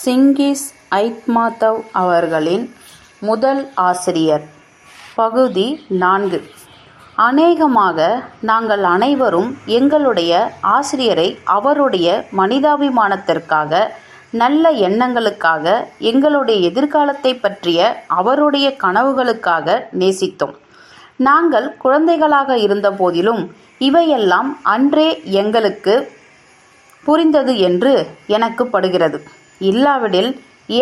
சிங்கிஸ் ஐத்மாத்தவ் அவர்களின் முதல் ஆசிரியர். பகுதி 4. அநேகமாக நாங்கள் அனைவரும் எங்களுடைய ஆசிரியரை அவருடைய மனிதாபிமானத்திற்காக, நல்ல எண்ணங்களுக்காக, எங்களுடைய எதிர்காலத்தை பற்றிய அவருடைய கனவுகளுக்காக நேசித்தோம். நாங்கள் குழந்தைகளாக இருந்த போதிலும் இவையெல்லாம் அன்றே எங்களுக்கு புரிந்தது என்று எனக்கு படுகிறது. இல்லாவிடில்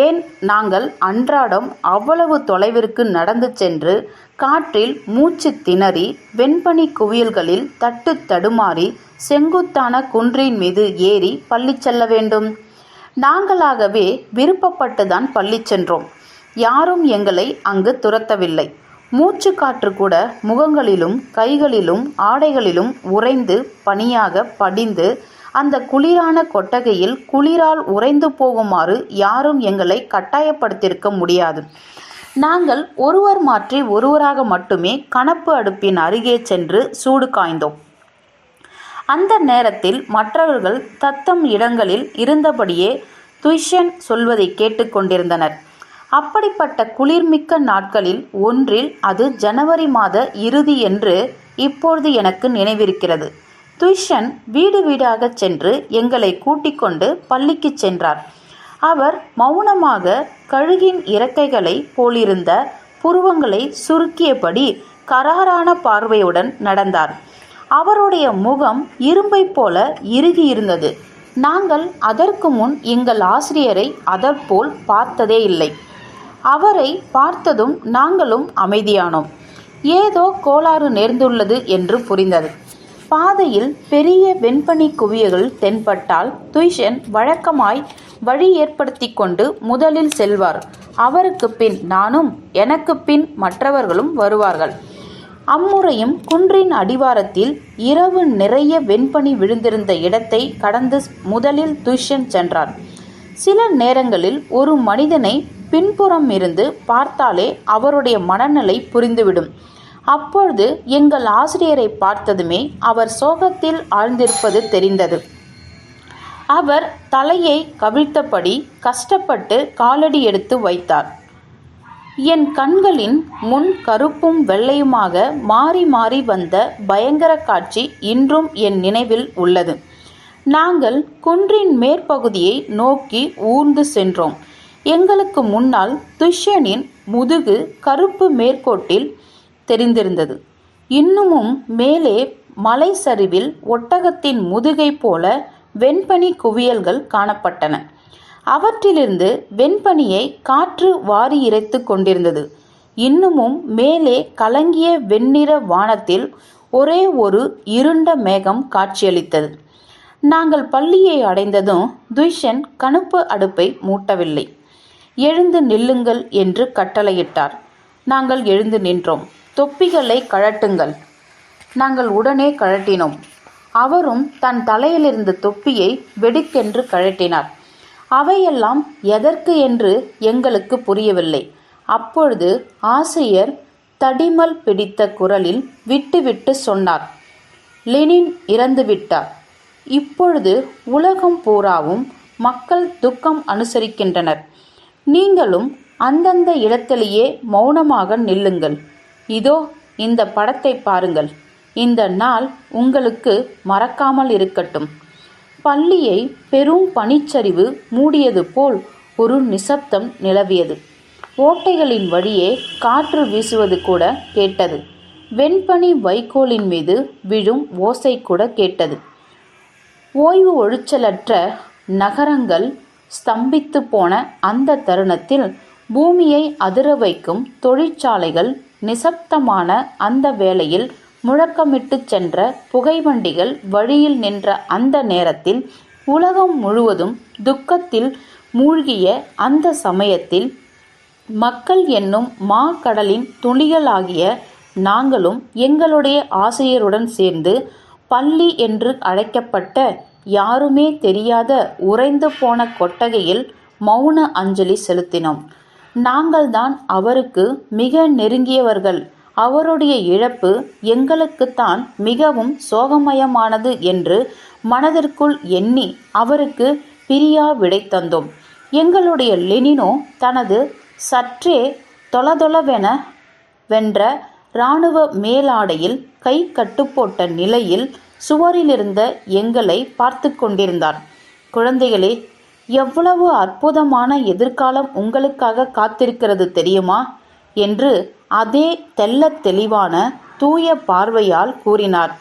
ஏன் நாங்கள் அன்றாடம் அவ்வளவு தொலைவிற்கு நடந்து சென்று காற்றில் மூச்சு திணறி வெண்பனி குவியல்களில் தட்டு தடுமாறி செங்குத்தான குன்றின் மீது ஏறி பள்ளி செல்ல வேண்டும்? நாங்களாகவே விருப்பப்பட்டுதான் பள்ளி சென்றோம். யாரும் எங்களை அங்கு துரத்தவில்லை. மூச்சு காற்று கூட முகங்களிலும் கைகளிலும் ஆடைகளிலும் உறைந்து பனியாக படிந்து அந்த குளிரான கொட்டகையில் குளிரால் உறைந்து போகுமாறு யாரும் எங்களை கட்டாயப்படுத்தியிருக்க முடியாது. நாங்கள் ஒருவர் மாற்றி ஒருவராக மட்டுமே கணப்பு அடுப்பின் அருகே சென்று சூடு காய்ந்தோம். அந்த நேரத்தில் மற்றவர்கள் தத்தம் இடங்களில் இருந்தபடியே துய்ஷன் சொல்வதை கேட்டுக்கொண்டிருந்தனர். அப்படிப்பட்ட குளிர்மிக்க நாட்களில் ஒன்றில், அது ஜனவரி மாத இறுதி என்று இப்பொழுது எனக்கு நினைவிருக்கிறது, துய்ஷன் வீடு வீடாக சென்று எங்களை கூட்டிக் கொண்டு பள்ளிக்கு சென்றார். அவர் மௌனமாக கழுகின் இறக்கைகளை போலிருந்த புருவங்களை சுருக்கியபடி கராரான பார்வையுடன் நடந்தார். அவருடைய முகம் இரும்பை போல இறுகியிருந்தது. நாங்கள் அதற்கு முன் எங்கள் ஆசிரியரை அதற்போல் பார்த்ததே இல்லை. அவரை பார்த்ததும் நாங்களும் அமைதியானோம். ஏதோ கோளாறு நேர்ந்துள்ளது என்று புரிந்தது. பாதையில் பெரிய வெண்பனி குவியல்கள் தென்பட்டால் துய்ஷன் வழக்கமாய் வழி ஏற்படுத்தி கொண்டு முதலில் செல்வார். அவருக்கு பின் நானும், எனக்கு பின் மற்றவர்களும் வருவார்கள். அம்முறையும் குன்றின் அடிவாரத்தில் இரவு நிறைய வெண்பனி விழுந்திருந்த இடத்தை கடந்து முதலில் துய்ஷன் சென்றார். சில நேரங்களில் ஒரு மனிதனை பின்புறம் இருந்து பார்த்தாலே அவருடைய மனநிலை புரிந்துவிடும். அப்பொழுது எங்கள் ஆசிரியரை பார்த்ததுமே அவர் சோகத்தில் ஆழ்ந்திருப்பது தெரிந்தது. அவர் தலையை கவிழ்த்தபடி கஷ்டப்பட்டு காலடி எடுத்து வைத்தார். என் கண்களின் முன் கருப்பும் வெள்ளையுமாக மாறி மாறி வந்த பயங்கர காட்சி இன்றும் என் நினைவில் உள்ளது. நாங்கள் குன்றின் மேற்பகுதியை நோக்கி ஊர்ந்து சென்றோம். எங்களுக்கு முன்னால் துய்ஷனின் முதுகு கருப்பு மேற்கோட்டில் தெரிந்திருந்தது. இன்னமும் மேலே மலை சரிவில் ஒட்டகத்தின் முதுகை போல வெண்பனி குவியல்கள் காணப்பட்டன. அவற்றிலிருந்து வெண்பனியை காற்று வாரி இறைத்து கொண்டிருந்தது. இன்னமும் மேலே கலங்கிய வெண்ணிற வானத்தில் ஒரே ஒரு இருண்ட மேகம் காட்சியளித்தது. நாங்கள் பள்ளியை அடைந்ததும் துய்ஷன் கணுப்பு அடுப்பை மூட்டவில்லை. எழுந்து நில்லுங்கள் என்று கட்டளையிட்டார். நாங்கள் எழுந்து நின்றோம். தொப்பிகளை கழட்டுங்கள். நாங்கள் உடனே கழட்டினோம். அவரும் தன் தலையிலிருந்த தொப்பியை வெடிக்கென்று கழட்டினார். அவையெல்லாம் எதற்கு என்று எங்களுக்கு புரியவில்லை. அப்பொழுது ஆசிரியர் தடிமல் பிடித்த குரலில் விட்டு விட்டு சொன்னார், லெனின் இறந்துவிட்டார். இப்பொழுது உலகம் பூராவும் மக்கள் துக்கம் அனுசரிக்கின்றனர். நீங்களும் அந்தந்த இடத்திலேயே மௌனமாக நில்லுங்கள். இதோ இந்த படத்தை பாருங்கள். இந்த நாள் உங்களுக்கு மறக்காமல் இருக்கட்டும். பள்ளியை பெரும் பனிச்சரிவு மூடியது போல் ஒரு நிசப்தம் நிலவியது. ஓட்டைகளின் வழியே காற்று வீசுவது கூட கேட்டது. வெண்பனி வைக்கோலின் மீது விழும் ஓசை கூட கேட்டது. ஓய்வு ஒழிச்சலற்ற நகரங்கள் ஸ்தம்பித்து போன அந்த தருணத்தில் பூமியை அதிர வைக்கும் தொழிற்சாலைகள் நிசப்தமான அந்த வேளையில் முழக்கமிட்டு சென்ற புகைவண்டிகள் வழியில் நின்ற அந்த நேரத்தில் உலகம் முழுவதும் துக்கத்தில் மூழ்கிய அந்த சமயத்தில் மக்கள் என்னும் கடலின் துளிகளாகிய நாங்களும் எங்களுடைய ஆசிரியருடன் சேர்ந்து பள்ளி என்று அழைக்கப்பட்ட யாருமே தெரியாத உறைந்து போன கொட்டகையில் மௌன அஞ்சலி செலுத்தினோம். நாங்கள்தான் அவருக்கு மிக நெருங்கியவர்கள். அவருடைய இழப்பு எங்களுக்குத்தான் மிகவும் சோகமயமானது என்று மனதிற்குள் எண்ணி அவருக்கு பிரியா விடை தந்தோம். எங்களுடைய லெனினோ தனது சற்றே தொளதொளவென வென்ற இராணுவ மேலாடையில் கை கட்டுப்போட்ட நிலையில் சுவரிலிருந்த எங்களை பார்த்து கொண்டிருந்தார். குழந்தைகளே, எவ்வளவு அற்புதமான எதிர்காலம் உங்களுக்காக காத்திருக்கிறது தெரியுமா என்று அதே தெள்ளத் தெளிவான தூய பார்வையால் கூறினார்.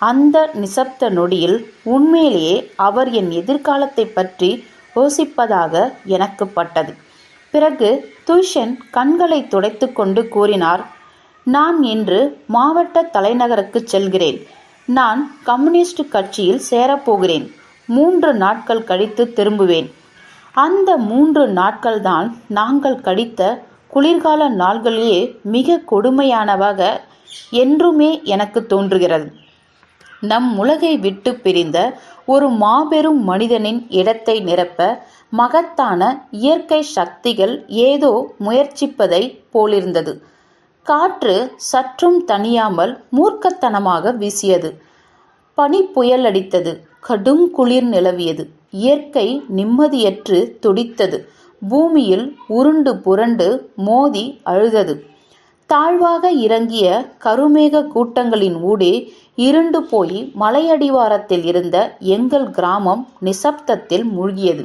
அந்த நிசப்த நொடியில் உண்மையிலேயே அவர் என் எதிர்காலத்தை பற்றி யோசிப்பதாக எனக்கு பட்டது. பிறகு துஷன் கண்களை துடைத்து கொண்டு கூறினார், நான் இன்று மாவட்ட தலைநகருக்கு செல்கிறேன். நான் கம்யூனிஸ்ட் கட்சியில் சேரப்போகிறேன். 3 நாட்கள் கழித்து திரும்புவேன். அந்த 3 நாட்கள்தான் நாங்கள் கழித்த குளிர்கால நாள்களிலே மிக கொடுமையானவாக என்றுமே எனக்கு தோன்றுகிறது. நம் உலகை விட்டு பிரிந்த ஒரு மாபெரும் மனிதனின் இடத்தை நிரப்ப மகத்தான இயற்கை சக்திகள் ஏதோ முயற்சிப்பதை போலிருந்தது. காற்று சற்றும் தணியாமல் மூர்க்கத்தனமாக வீசியது. பனிப்புயல் அடித்தது. கடும் குளிர் நிலவியது. இயற்கை நிம்மதியற்று துடித்தது. பூமியில் உருண்டு புரண்டு மோதி அழுதது. தாழ்வாக இறங்கிய கருமேக கூட்டங்களின் ஊடே இருண்டு போய் மலையடிவாரத்தில் இருந்த எங்கள் கிராமம் நிசப்தத்தில் மூழ்கியது.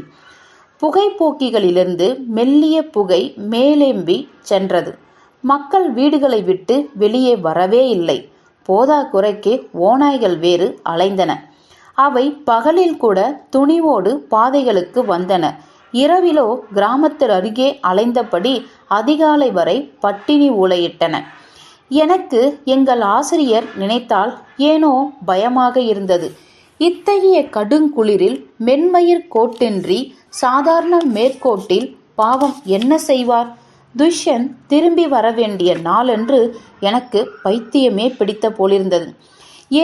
புகைப்போக்கிகளிலிருந்து மெல்லிய புகை மேலெம்பி சென்றது. மக்கள் வீடுகளை விட்டு வெளியே வரவே இல்லை. போதாக்குறைக்கு ஓநாய்கள் வேறு அலைந்தன. அவை பகலில் கூட துணிவோடு பாதைகளுக்கு வந்தன. இரவிலோ கிராமத்தில் அருகே அலைந்தபடி அதிகாலை வரை பட்டினி ஊளையிட்டன. எனக்கு எங்கள் ஆசிரியர் நினைத்தால் ஏனோ பயமாக இருந்தது. இத்தகைய கடுங்குளிரில் மென்மயிர் கோட்டின்றி சாதாரண மேற்கோட்டில் பாவம் என்ன செய்வார்? துஷ்யன் திரும்பி வரவேண்டிய நாளன்று எனக்கு பைத்தியமே பிடித்த போலிருந்தது.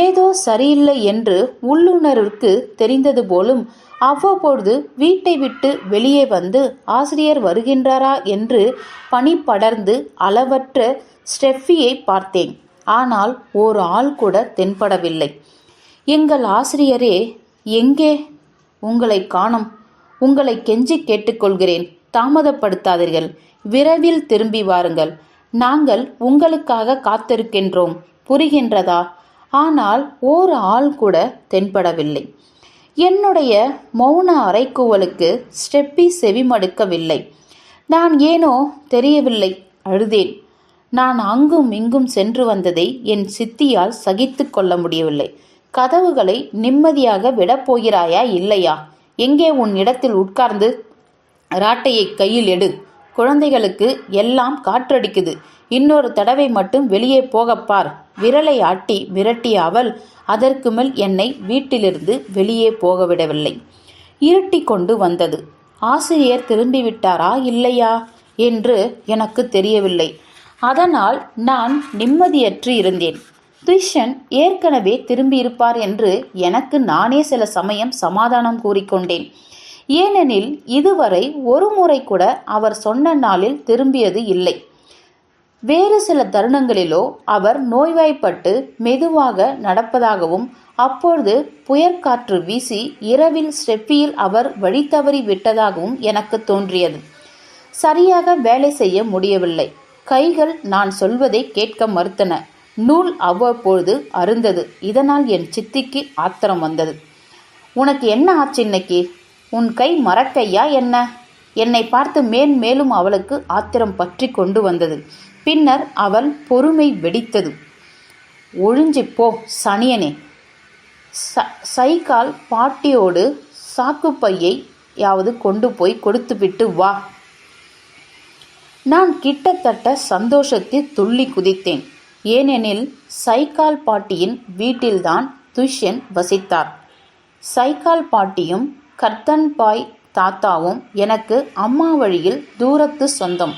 ஏதோ சரியில்லை என்று உள்ளுணர்வுக்கு தெரிந்தது போலும் அவ்வப்பொழுது வீட்டை விட்டு வெளியே வந்து ஆசிரியர் வருகின்றாரா என்று பனி படர்ந்து அளவற்ற ஸ்டெஃபியை பார்த்தேன். ஆனால் ஒரு ஆள் கூட தென்படவில்லை. எங்கள் ஆசிரியரே எங்கே? உங்களை காணோம். உங்களை கெஞ்சி கேட்டுக்கொள்கிறேன், தாமதப்படுத்தாதீர்கள். விரைவில் திரும்பி வாருங்கள். நாங்கள் உங்களுக்காக காத்திருக்கின்றோம். புரிகின்றதா? ஆனால் ஒரு ஆள் கூட தென்படவில்லை. என்னுடைய மௌன அறைக்கூவலுக்கு ஸ்டெப்பி செவிமடுக்கவில்லை. நான் ஏனோ தெரியவில்லை அழுதேன். நான் அங்கும் இங்கும் சென்று வந்ததை என் சித்தியால் சகித்து கொள்ள முடியவில்லை. கதவுகளை நிம்மதியாக விடப்போகிறாயா இல்லையா? எங்கே உன் இடத்தில் உட்கார்ந்து ராட்டையை கையில் எடு. குழந்தைகளுக்கு எல்லாம் காற்றடிக்குது. இன்னொரு தடவை மட்டும் வெளியே போகப்பார். விரலை ஆட்டி மிரட்டிய அவள் அதற்கு மேல் என்னை வீட்டிலிருந்து வெளியே போகவிடவில்லை. இருட்டி கொண்டு வந்தது. ஆசிரியர் திரும்பிவிட்டாரா இல்லையா என்று எனக்கு தெரியவில்லை. அதனால் நான் நிம்மதியற்று இருந்தேன். துஷன் ஏற்கனவே திரும்பியிருப்பார் என்று எனக்கு நானே சில சமயம் சமாதானம் கூறிக்கொண்டேன். ஏனெனில் இதுவரை ஒரு முறை கூட அவர் சொன்ன நாளில் திரும்பியது இல்லை. வேறு சில தருணங்களிலோ அவர் நோய்வாய்ப்பட்டு மெதுவாக நடப்பதாகவும் அப்பொழுது புயற்காற்று வீசி இரவில் ஸ்டெப்பியில் அவர் வழி தவறி விட்டதாகவும் எனக்கு தோன்றியது. சரியாக வேலை செய்ய முடியவில்லை. கைகள் நான் சொல்வதை கேட்க மறுத்தன. நூல் அவ்வப்பொழுது அருந்தது. இதனால் என் சித்திக்கு ஆத்திரம் வந்தது. உனக்கு என்ன ஆச்சு இன்னைக்கு? உன் கை மரக்கையா என்ன? என்னை பார்த்து மேலும் அவளுக்கு ஆத்திரம் பற்றி கொண்டு வந்தது. பின்னர் அவள் பொறுமை வெடித்தது. ஒழிஞ்சிப்போ சனியனே. சைக்கால் பாட்டியோடு சாக்குப்பையை யாவது கொண்டு போய் கொடுத்துவிட்டு வா. நான் கிட்டத்தட்ட சந்தோஷத்தில் துள்ளி குதித்தேன். ஏனெனில் சைக்கால் பாட்டியின் வீட்டில்தான் துஷ்யன் வசித்தார். சைக்கால் பாட்டியும் கர்த்தன்பாய் தாத்தாவும் எனக்கு அம்மா வழியில் தூரத்து சொந்தம்.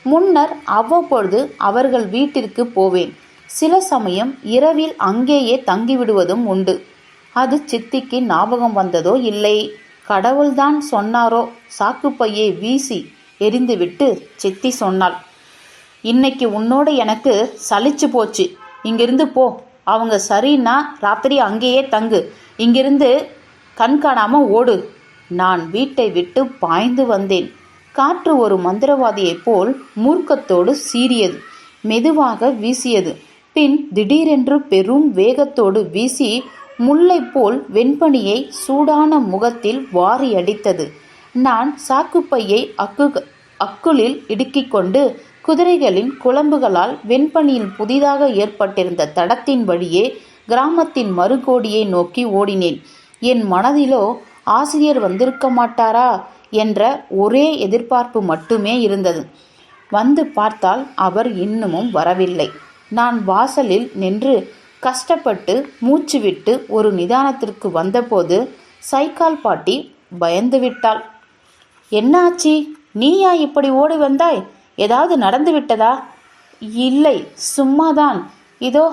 முன்னர் அவ்வப்பொழுது அவர்கள் வீட்டிற்கு போவேன். சில சமயம் இரவில் அங்கேயே தங்கிவிடுவதும் உண்டு. அது சித்திக்கு ஞாபகம் வந்ததோ இல்லை, கடவுள்தான் சொன்னாரோ. சாக்குப்பையை வீசி எரிந்துவிட்டு சித்தி சொன்னாள், இன்னைக்கு உன்னோட எனக்கு சலிச்சு போச்சு. இங்கிருந்து போ. அவங்க சரின்னா ராத்திரி அங்கேயே தங்கு. இங்கிருந்து கண் காணாமல் ஓடு. நான் வீட்டை விட்டு பாய்ந்து வந்தேன். காற்று ஒரு மந்திரவாதியைப் போல் மூர்க்கத்தோடு சீறியது. மெதுவாக வீசியது. பின் திடீரென்று பெரும் வேகத்தோடு வீசி முல்லை போல் வெண்பனியை சூடான முகத்தில் வாரி அடித்தது. நான் சாக்குப்பையை அக்குளில் இடுக்கிக் கொண்டு குதிரைகளின் குளம்புகளால் வெண்பனியில் புதிதாக ஏற்பட்டிருந்த தடத்தின் வழியே கிராமத்தின் மறுகோடியை நோக்கி ஓடினேன். என் மனதிலோ ஆசிரியர் வந்திருக்க மாட்டாரா என்ற ஒரே எதிர்பார்ப்பு மட்டுமே இருந்தது. வந்து பார்த்தால் அவர் இன்னமும் வரவில்லை. நான் வாசலில் நின்று கஷ்டப்பட்டு மூச்சு விட்டு ஒரு நிதானத்திற்கு வந்தபோது சைக்கால் பாட்டி பயந்துவிட்டாள். என்ன ஆச்சி? நீயா இப்படி ஓடி வந்தாய்? ஏதாவது நடந்து விட்டதா? இல்லை, சும்மாதான். இதோ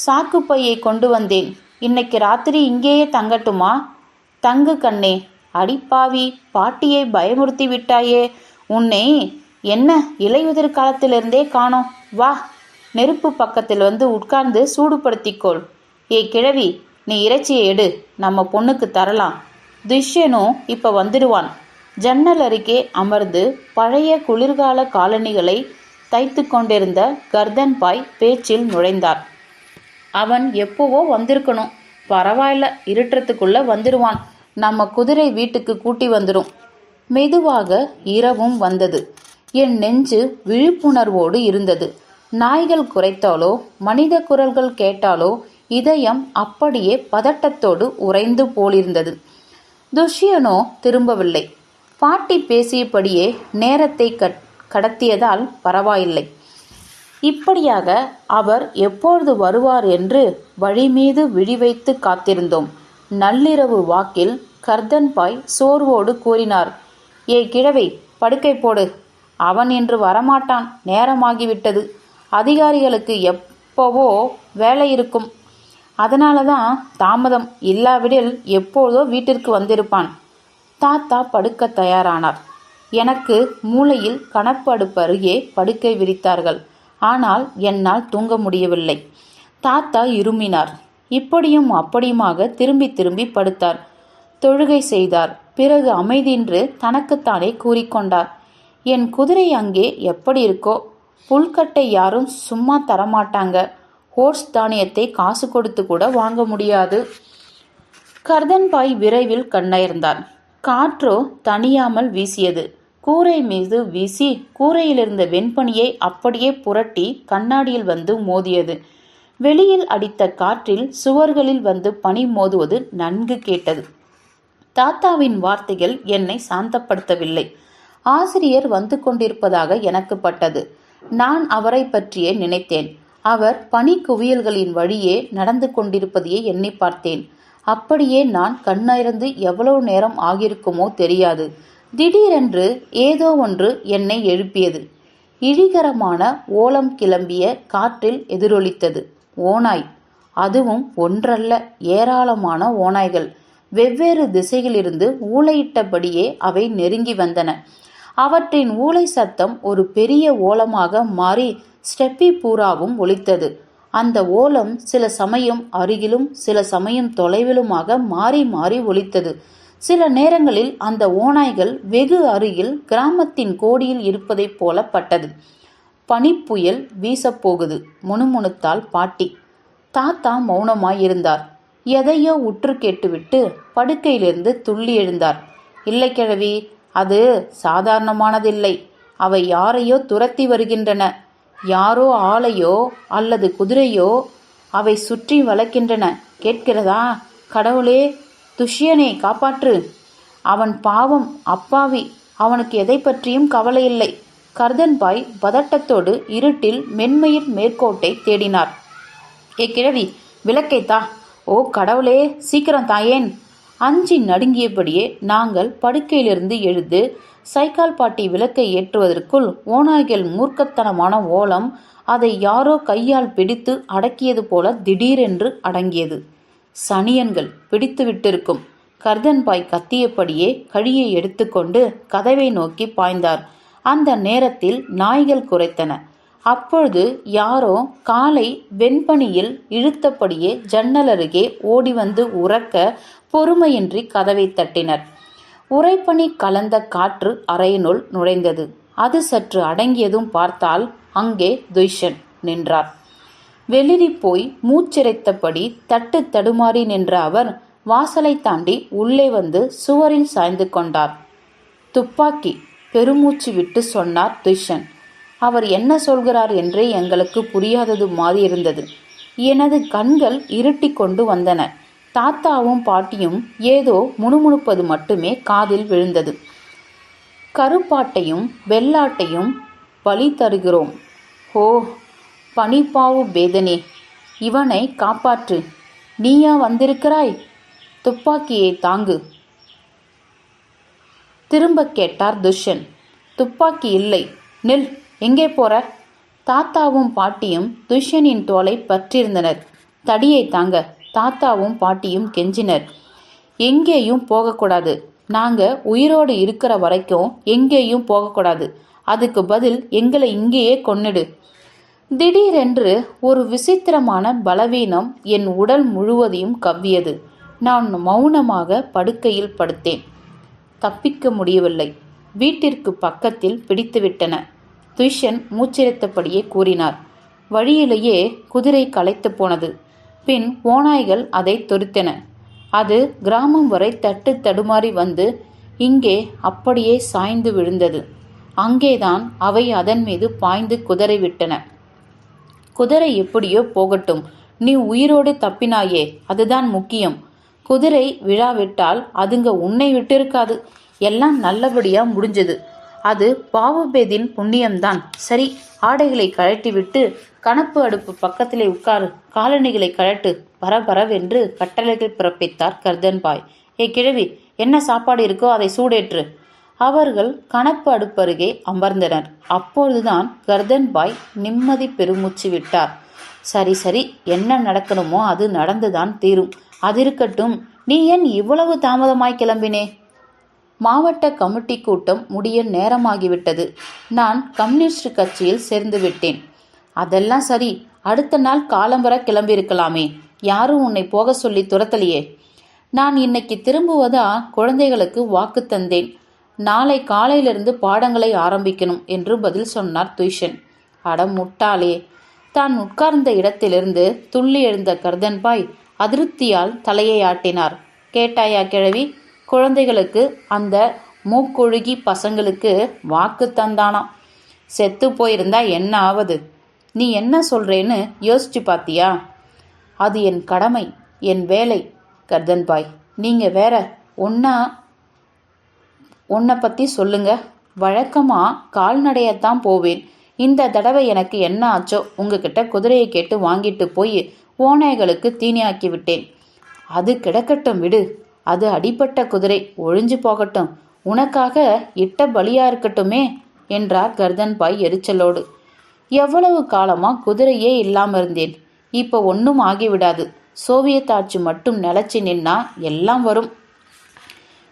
சாக்குப்பையை கொண்டு வந்தேன். இன்னைக்கு ராத்திரி இங்கேயே தங்கட்டுமா? தங்கு கண்ணே. அடிப்பாவி, பாட்டியை பயமுறுத்தி விட்டாயே. உன்னை என்ன இலையுதிர் காலத்திலிருந்தே காணோம். வா, நெருப்பு பக்கத்தில் வந்து உட்கார்ந்து சூடுபடுத்திக்கோள். ஏய் கிழவி, நீ இறைச்சியை எடு, நம்ம பொண்ணுக்கு தரலாம். துஷ்யனோ இப்ப வந்துடுவான். ஜன்னல் அருகே அமர்ந்து பழைய குளிர்கால காலணிகளை தைத்து கொண்டிருந்த கர்தன் பாய் பேச்சில் நுழைந்தார். அவன் எப்போவோ வந்திருக்கணும். பரவாயில்ல, இருட்டுறதுக்குள்ள வந்துடுவான். நம்ம குதிரை வீட்டுக்கு கூட்டி வந்துடும். மெதுவாக இரவும் வந்தது. என் நெஞ்சு விழிப்புணர்வோடு இருந்தது. நாய்கள் குரைத்தாலோ மனித குரல்கள் கேட்டாலோ இதயம் அப்படியே பதட்டத்தோடு உறைந்து போலிருந்தது. துஷ்யனோ திரும்பவில்லை. பாட்டி பேசியபடியே நேரத்தை கடத்தியதால் பரவாயில்லை. இப்படியாக அவர் எப்பொழுது வருவார் என்று வழி மீது விழி வைத்து காத்திருந்தோம். நள்ளிரவு வாக்கில் கர்தன்பாய் சோர்வோடு கூறினார், ஏ கிழவை, படுக்கை போடு. அவன் இன்று வரமாட்டான். நேரமாகிவிட்டது. அதிகாரிகளுக்கு எப்போவோ வேலை இருக்கும். அதனால தான் தாமதம். இல்லாவிடில் எப்போதோ வீட்டிற்கு வந்திருப்பான். தாத்தா படுக்க தயாரானார். எனக்கு மூலையில் கணப்பு அடுப்பு அருகே படுக்கை விரித்தார்கள். ஆனால் என்னால் தூங்க முடியவில்லை. தாத்தா இருமினார். இப்படியும் அப்படியுமாக திரும்பி திரும்பி படுத்தார். தொழுகை செய்தார். பிறகு அமைதியின்று தனக்குத்தானே கூறிக்கொண்டார், என் குதிரை அங்கே எப்படி இருக்கோ. புல்கட்டை யாரும் சும்மா தரமாட்டாங்க. ஹோர்ஸ் தானியத்தை காசு கொடுத்து கூட வாங்க முடியாது. கர்தன்பாய் விரைவில் கண்ணயர்ந்தான். காற்றோ தணியாமல் வீசியது. கூரை மீது வீசி கூரையிலிருந்த வெண்பனியை அப்படியே புரட்டி கண்ணாடியில் வந்து மோதியது. வெளியில் அடித்த காற்றில் சுவர்களில் வந்து பனி மோதுவது நன்கு கேட்டது. தாத்தாவின் வார்த்தைகள் என்னை சாந்தப்படுத்தவில்லை. ஆசிரியர் வந்து கொண்டிருப்பதாக எனக்கு பட்டது. நான் அவரை பற்றியே நினைத்தேன். அவர் பனி குவியல்களின் வழியே நடந்து கொண்டிருப்பதையே எண்ணி பார்த்தேன். அப்படியே நான் கண்ணயர்ந்து எவ்வளவு நேரம் ஆகியிருக்குமோ தெரியாது. திடீரென்று ஏதோ ஒன்று என்னை எழுப்பியது. இழிகரமான ஓலம் கிளம்பிய காற்றில் எதிரொலித்தது. ஓநாய். அதுவும் ஒன்றல்ல, ஏராளமான ஓநாய்கள். வெவ்வேறு திசைகளிலிருந்து ஊளையிட்டபடியே அவை நெருங்கி வந்தன. அவற்றின் ஊளை சத்தம் ஒரு பெரிய ஓலமாக மாறி ஸ்டெப்பி பூராவும் ஒலித்தது. அந்த ஓலம் சில சமயம் அருகிலும் சில சமயம் தொலைவிலுமாக மாறி மாறி ஒலித்தது. சில நேரங்களில் அந்த ஓநாய்கள் வெகு அருகில் கிராமத்தின் கோடியில் இருப்பதைப் போல பட்டது. பனிப்புயல் வீசப்போகுது, முணுமுணுத்தாள் பாட்டி. தாத்தா மௌனமாயிருந்தார். எதையோ உற்று கேட்டுவிட்டு படுக்கையிலிருந்து துள்ளி எழுந்தார். இல்லை கிழவி, அது சாதாரணமானதில்லை. அவை யாரையோ துரத்தி வருகின்றன. யாரோ ஆளையோ அல்லது குதிரையோ அவை சுற்றி வளர்க்கின்றன. கேட்கிறதா? கடவுளே, துஷ்யனை காப்பாற்று. அவன் பாவம், அப்பாவி. அவனுக்கு எதை பற்றியும் கவலை இல்லை. கர்தன்பாய் பதட்டத்தோடு இருட்டில் மென்மையின் மேற்கோட்டை தேடினார். ஏ கிழவி, விளக்கை தா. ஓ கடவுளே, சீக்கிரம் தாயேன். அஞ்சி நடுங்கியபடியே நாங்கள் படுக்கையிலிருந்து எழுந்து சைக்கால் பாட்டி விளக்கை ஏற்றுவதற்குள் ஓநாய்கள் மூர்க்கத்தனமான ஓலம் அதை யாரோ கையால் பிடித்து அடக்கியது போல திடீரென்று அடங்கியது. சனியன்கள் பிடித்து விட்டிருக்கும். கர்தன்பாய் கத்தியபடியே கழியை எடுத்துக்கொண்டு கதவை நோக்கி பாய்ந்தார். அந்த நேரத்தில் நாய்கள் குரைத்தன. அப்பொழுது யாரோ காலை வெண்பனியில் இழுத்தபடியே ஜன்னல் அருகே ஓடி வந்து உறக்க பொறுமையின்றி கதவை தட்டினர். உறைபனி கலந்த காற்று அறையினுள் நுழைந்தது. அது சற்று அடங்கியதும் பார்த்தால் அங்கே துஷன் நின்றார். வெளிரி போய் மூச்சிறைத்தபடி தட்டு தடுமாறி நின்ற அவர் வாசலை தாண்டி உள்ளே வந்து சுவரில் சாய்ந்து கொண்டார். துப்பாக்கி, பெருமூச்சு விட்டு சொன்னார் துஷன். அவர் என்ன சொல்கிறார் என்றே எங்களுக்கு புரியாதது மாதிரி இருந்தது. எனது கண்கள் இருட்டி கொண்டு வந்தன. தாத்தாவும் பாட்டியும் ஏதோ முணுமுணுப்பது மட்டுமே காதில் விழுந்தது. கருப்பாட்டையும் வெள்ளாட்டையும் பலி தருகிறோம். ஓ பனிப்பாவு பேதனே, இவனை காப்பாற்று. நீயா வந்திருக்கிறாய்? துப்பாக்கியை தாங்கு, திரும்ப கேட்டார் துஷன். துப்பாக்கி இல்லை. நில், எங்கே போற? தாத்தாவும் பாட்டியும் துஷனின் தோலை பற்றியிருந்தனர். தடியை தாங்க, தாத்தாவும் பாட்டியும் கெஞ்சினர். எங்கேயும் போகக்கூடாது. நாங்க உயிரோடு இருக்கிற வரைக்கும் எங்கேயும் போகக்கூடாது. அதுக்கு பதில் எங்களை இங்கேயே கொன்னுடு. திடீரென்று ஒரு விசித்திரமான பலவீனம் என் உடல் முழுவதையும் கவ்வியது. நான் மௌனமாக படுக்கையில் படுத்தேன். தப்பிக்க முடியவில்லை. வீட்டிற்கு பக்கத்தில் பிடித்துவிட்டன. துஷன் மூச்சிறைத்தபடியே கூறினார். வழியிலேயே குதிரை களைத்து போனது. பின் ஓநாய்கள் அதை துரத்தின. அது கிராமம் வரை தட்டு தடுமாறி வந்து இங்கே அப்படியே சாய்ந்து விழுந்தது. அங்கேதான் அவை அதன் மீது பாய்ந்து குதறிவிட்டன. குதிரை எப்படியோ போகட்டும், நீ உயிரோடு தப்பினாயே, அதுதான் முக்கியம். குதிரை விழாவிட்டால் அதுங்க உன்னை விட்டிருக்காது. எல்லாம் நல்லபடியா முடிஞ்சது. அது பாவபேதின் புண்ணியம்தான். சரி, ஆடைகளை கழட்டிவிட்டு கணப்பு அடுப்பு பக்கத்திலே உட்காரு, காலணிகளை கழட்டு, பரபரவென்று கட்டளைகள் பிறப்பித்தார் கர்தன்பாய். கிழவி, என்ன சாப்பாடு இருக்கோ அதை சூடேற்று. அவர்கள் கணப்பு அடுப்பருகே அமர்ந்தனர். அப்பொழுதுதான் கர்தன்பாய் நிம்மதி பெருமூச்சு விட்டார். சரி சரி, என்ன நடக்கணுமோ அது நடந்துதான் தீரும். அது இருக்கட்டும், நீ ஏன் இவ்வளவு தாமதமாய் கிளம்பினே? மாவட்ட கமிட்டி கூட்டம் முடிய நேரமாகிவிட்டது. நான் கம்யூனிஸ்ட் கட்சியில் சேர்ந்து விட்டேன். அதெல்லாம் சரி, அடுத்த நாள் காலம்பர கிளம்பியிருக்கலாமே. யாரும் உன்னை போக சொல்லி துரத்தலையே. நான் இன்னைக்கு திரும்புவதா குழந்தைகளுக்கு வாக்கு தந்தேன். நாளை காலையிலிருந்து பாடங்களை ஆரம்பிக்கணும் என்று பதில் சொன்னார் துஷன். அட முட்டாளே! தான் உட்கார்ந்த இடத்திலிருந்து துள்ளி எழுந்த கர்தன்பாய் அதிருப்தியால் தலையை ஆட்டினார். கேட்டாயா கிழவி? குழந்தைகளுக்கு, அந்த மூக்கொழுகி பசங்களுக்கு வாக்கு தந்தானாம். செத்து போயிருந்தா என்ன ஆவது? நீ என்ன சொல்றேன்னு யோசிச்சு பாத்தியா? அது என் கடமை, என் வேலை. கர்தன்பாய், நீங்க வேற உன்னை பத்தி சொல்லுங்க. வழக்கமா கால்நடையத்தான் போவேன். இந்த தடவை எனக்கு என்ன ஆச்சோ, உங்ககிட்ட குதிரையை கேட்டு வாங்கிட்டு போய் ஓநாய்களுக்கு தீனியாக்கி விட்டேன். அது கிடக்கட்டும் விடு. அது அடிப்பட்ட குதிரை, ஒழிஞ்சு போகட்டும். உனக்காக இட்ட பலியா இருக்கட்டுமே என்றார் கர்தன்பாய் எரிச்சலோடு. எவ்வளவு காலமா குதிரையே இல்லாம இருந்தேன். இப்ப ஒன்னும் ஆகிவிடாது. சோவியத் ஆட்சி மட்டும் நிலைச்சி நின்னா எல்லாம் வரும்.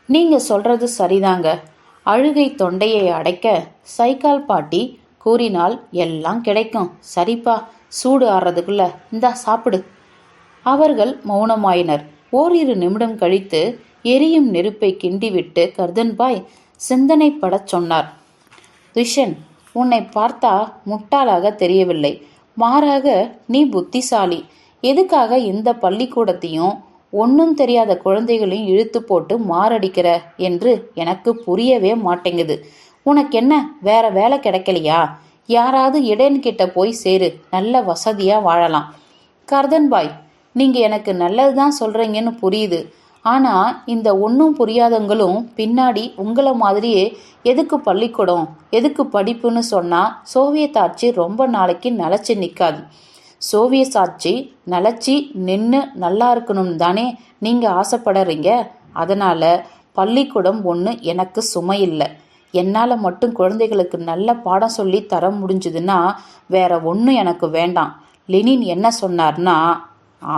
நீங்க சொல்றது சரிதாங்க. அழுகை தொண்டையை அடைக்க சைக்கால் பாட்டி கூறினால் எல்லாம் கிடைக்கும். சரிப்பா, சூடு ஆறுறதுக்குள்ள இந்தா சாப்பிடு. அவர்கள் மௌனமாயினர். ஓரிரு நிமிடம் கழித்து எரியும் நெருப்பை கிண்டிவிட்டு கர்தன்பாய் சிந்தனைப்படச் சொன்னார். துஷன், உன்னை பார்த்தா முட்டாளாக தெரியவில்லை. மாறாக நீ புத்திசாலி. எதுக்காக இந்த பள்ளிக்கூடத்தையும் ஒன்றும் தெரியாத குழந்தைகளையும் இழுத்து போட்டு மாரடிக்கிற என்று எனக்கு புரியவே மாட்டேங்குது. உனக்கு என்ன வேற வேலை கிடைக்கலையா? யாராவது இடையன்கிட்ட போய் சேரு, நல்ல வசதியா வாழலாம். கர்தன்பாய், நீங்க எனக்கு நல்லதுதான் சொல்றீங்கன்னு புரியுது. ஆனா இந்த ஒன்றும் புரியாதவங்களும் பின்னாடி உங்களை மாதிரியே எதுக்கு பள்ளிக்கூடம், எதுக்கு படிப்புன்னு சொன்னா சோவியத் ஆட்சி ரொம்ப நாளைக்கு நிலச்சி நிற்காது. சோவியத் ஆட்சி நிலச்சி நின்று நல்லா இருக்கணும்னு தானே நீங்க ஆசைப்படுறீங்க. அதனால பள்ளிக்கூடம் ஒன்று எனக்கு சுமை இல்லை. என்னால் மட்டும் குழந்தைகளுக்கு நல்ல பாடம் சொல்லி தர முடிஞ்சுதுன்னா வேற ஒன்றும் எனக்கு வேண்டாம். லெனின் என்ன சொன்னார்னா,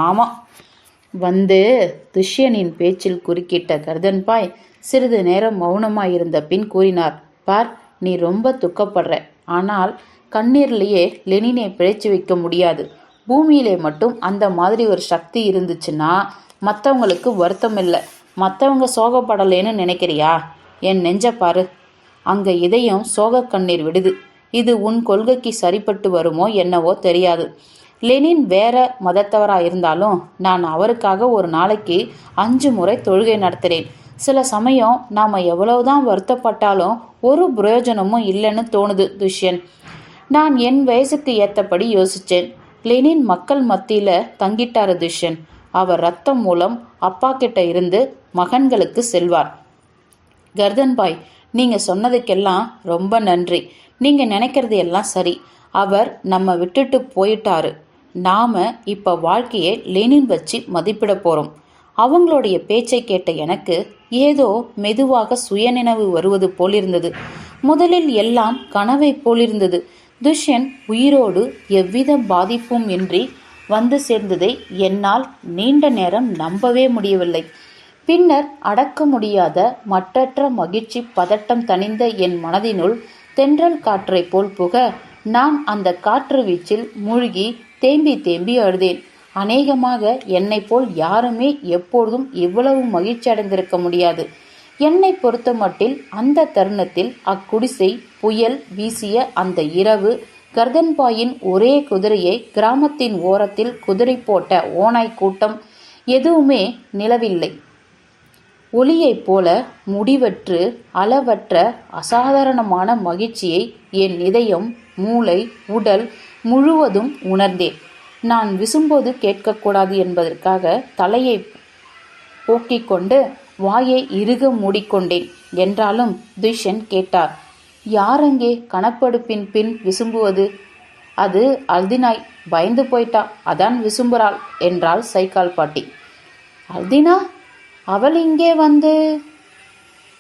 ஆமாம் வந்து துஷ்யனின் பேச்சில் குறுக்கிட்ட கர்தன்பாய் சிறிது நேரம் மௌனமாயிருந்த பின் கூறினார். பார், நீ ரொம்ப துக்கப்படுற. ஆனால் கண்ணீர்லேயே லெனினை பிழைச்சு வைக்க முடியாது. பூமியிலே மட்டும் அந்த மாதிரி ஒரு சக்தி இருந்துச்சுன்னா மற்றவங்களுக்கு வருத்தம் இல்லை. மற்றவங்க சோகப்படலேன்னு நினைக்கிறியா? என் நெஞ்ச பாரு. அங்க இதயம் சோக கண்ணீர் விடுது. இது உன் கொள்கைக்கு சரிப்பட்டு வருமோ என்னவோ தெரியாது. லெனின் வேற மதத்தவராயிருந்தாலும் நான் அவருக்காக ஒரு நாளைக்கு 5 முறை தொழுகை நடத்துகிறேன். சில சமயம் நாம் எவ்வளவுதான் வருத்தப்பட்டாலும் ஒரு பிரயோஜனமும் இல்லைன்னு தோணுது துஷ்யன். நான் என் வயசுக்கு ஏற்றபடி யோசித்தேன். லெனின் மக்கள் மத்தியில் தங்கிட்டாரு துஷ்யன். அவர் ரத்தம் மூலம் அப்பா கிட்ட இருந்து மகன்களுக்கு செல்வார். கர்தன்பாய், நீங்கள் சொன்னதுக்கெல்லாம் ரொம்ப நன்றி. நீங்கள் நினைக்கிறது எல்லாம் சரி. அவர் நம்ம விட்டுட்டு போயிட்டாரு. நாம் இப்போ வாழ்க்கையை லெனின் வச்சு மதிப்பிட போகிறோம். அவங்களுடைய பேச்சை கேட்ட எனக்கு ஏதோ மெதுவாக சுயநினைவு வருவது போலிருந்தது. முதலில் எல்லாம் கனவை போலிருந்தது. துஷ்யன் உயிரோடு எவ்வித பாதிப்பும் இன்றி வந்து சேர்ந்ததை என்னால் நீண்ட நேரம் நம்பவே முடியவில்லை. பின்னர் அடக்க முடியாத மட்டற்ற மகிழ்ச்சி பதட்டம் தணிந்த என் மனதினுள் தென்றல் காற்றை போல் புக நான் அந்த காற்று வீச்சில் மூழ்கி தேம்பி தேம்பி அழுதேன். அநேகமாக என்னை போல் யாருமே எப்பொழுதும் இவ்வளவு மகிழ்ச்சி அடைந்திருக்க முடியாது. என்னை பொறுத்த மட்டில் அந்த தருணத்தில் அக்குடிசை புயல் வீசிய அந்த இரவு, கர்தன்பாயின் ஒரே குதிரையை கிராமத்தின் ஓரத்தில் குதிரை போட்ட ஓநாய் கூட்டம் எதுவுமே நிலவில்லை. ஒளியைப் போல முடிவற்று அளவற்ற அசாதாரணமான மகிழ்ச்சியை என் இதயம், மூளை, உடல் முழுவதும் உணர்ந்தேன். நான் விசும்போது கேட்கக்கூடாது என்பதற்காக தலையை போக்கிக் கொண்டு வாயை இறுக மூடிக்கொண்டேன். என்றாலும் துஷ்யன் கேட்டார், யாரங்கே கணப்படுப்பின் பின் விசும்புவது? அது அல்தினாய், பயந்து போயிட்டா, அதான் விசும்புறாள் என்றாள் சைக்கால் பாட்டி. அல்தினா? அவள் இங்கே வந்து?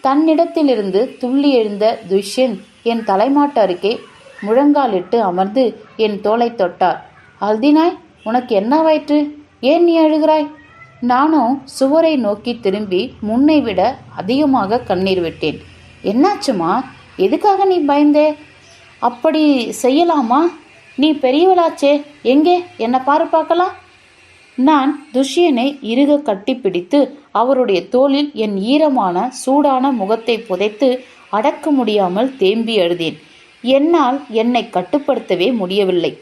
தன்னிடத்திலிருந்து துள்ளி எழுந்த துஷ்யன் என் தலைமாட்டு அருகே முழங்காலிட்டு அமர்ந்து என் தோளை தொட்டார். அல்தினாய், உனக்கு என்னவாயிற்று? ஏன் நீ அழுகிறாய்? நானும் சுவரை நோக்கி திரும்பி முன்னை விட அதிகமாக கண்ணீர் விட்டேன். என்னாச்சுமா? எதுக்காக நீ பயந்தே? அப்படி செய்யலாமா? நீ பெரியவளாச்சே. எங்கே என்னை பாரு பார்க்கலாம். நான் துஷ்யனை இறுக கட்டிப்பிடித்து அவருடைய தோளில் என் ஈரமான சூடான முகத்தை புதைத்து அடக்க முடியாமல் தேம்பி அழுதேன். என்னால் என்னை கட்டுப்படுத்தவே முடியவில்லை.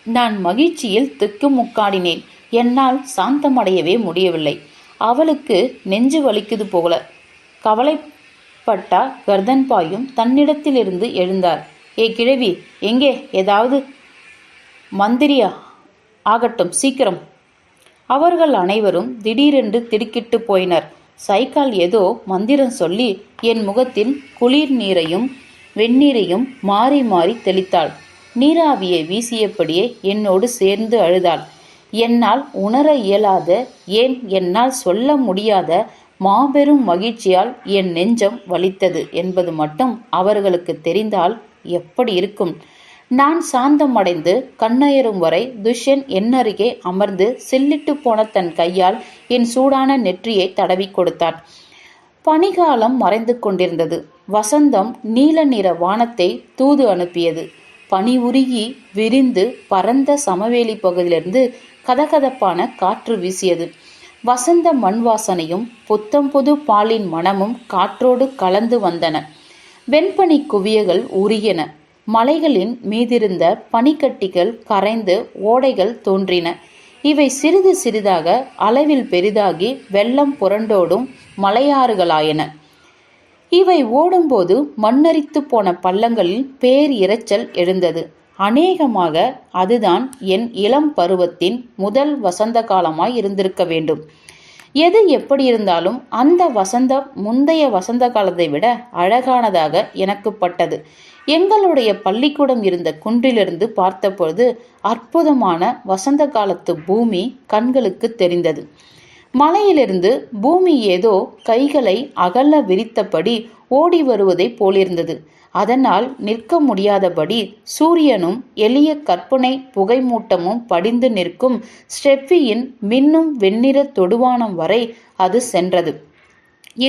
நான் மகிழ்ச்சியில் திக்குமுக்காடினேன். என்னால் சாந்தமடையவே முடியவில்லை. அவளுக்கு நெஞ்சு வலிக்குது போல. கவலைப்பட்டா கர்தன்பாயும் தன்னிடத்திலிருந்து எழுந்தார். ஏ கிழவி, எங்கே? ஏதாவது மந்திரியா? ஆகட்டும், சீக்கிரம். அவர்கள் அனைவரும் திடீரென்று திடுக்கிட்டு போயினர். சைக்கால் ஏதோ மந்திரம் சொல்லி என் முகத்தில் குளிர் நீரையும் வெந்நீரையும் மாறி மாறி தெளித்தாள். நீராவியை வீசியபடியே என்னோடு சேர்ந்து அழுதாள். என்னால் உணர இயலாத, ஏன் என்னால் சொல்ல முடியாத மாபெரும் மகிழ்ச்சியால் என் நெஞ்சம் வலித்தது என்பது மட்டும் அவர்களுக்கு தெரிந்தால் எப்படி இருக்கும்? நான் சாந்தமடைந்து கண்ணயரும் வரை துஷ்யன் என்னருகே அமர்ந்து சில்லிட்டு போன தன் கையால் என் சூடான நெற்றியை தடவி கொடுத்தான். பனிகாலம் மறைந்து கொண்டிருந்தது. வசந்தம் நீல நிற வானத்தை தூது அனுப்பியது. பனி உருகி விரிந்து பரந்த சமவெளி பகுதியிலிருந்து கதகதப்பான காற்று வீசியது. வசந்த மண் வாசனையும் புத்தம் புது பாலின் மனமும் காற்றோடு கலந்து வந்தன. வெண்பனி குவியல்கள் உருகின. மலைகளின் மீதிருந்த பனிக்கட்டிகள் கரைந்து ஓடைகள் தோன்றின. இவை சிறிது சிறிதாக அளவில் பெரிதாகி வெள்ளம் புரண்டோடும் மலையாறுகளாயின. இவை ஓடும்போது மண்ணரித்து போன பள்ளங்களில் பேர் இரைச்சல் எழுந்தது. அநேகமாக அதுதான் என் இளம் பருவத்தின் முதல் வசந்த காலமாய் இருந்திருக்க வேண்டும். எது எப்படி இருந்தாலும் அந்த வசந்தம் முந்தைய வசந்த காலத்தை விட அழகானதாக எனக்கு பட்டது. எங்களுடைய பள்ளிக்கூடம் இருந்த குன்றிலிருந்து பார்த்தபொழுது அற்புதமான வசந்த காலத்து பூமி கண்களுக்கு தெரிந்தது. மலையிலிருந்து பூமி ஏதோ கைகளை அகல விரித்தபடி ஓடி வருவதை போலிருந்தது. அதனால் நிற்க முடியாதபடி சூரியனும் எளிய கற்பனை புகைமூட்டமும் படிந்து நிற்கும் ஸ்டெப்பியின் மின்னும் வெண்ணிற தொடுவானம் வரை அது சென்றது.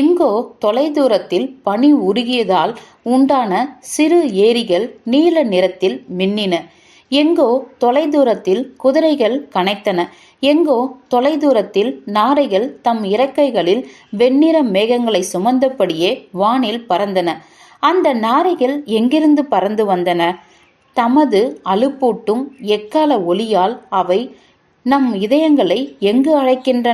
எங்கோ தொலைதூரத்தில் பனி உருகியதால் உண்டான சிறு ஏரிகள் நீல நிறத்தில் மின்னின. எங்கோ தொலைதூரத்தில் குதிரைகள் கனைத்தன. எங்கோ தொலைதூரத்தில் நாரைகள் தம் இறக்கைகளில் வெண்ணிற மேகங்களை சுமந்தபடியே வானில் பறந்தன. அந்த நாரைகள் எங்கிருந்து பறந்து வந்தன? தமது அலுப்பூட்டும் எக்கால ஒலியால் அவை நம் இதயங்களை எங்கு அழைக்கின்றன?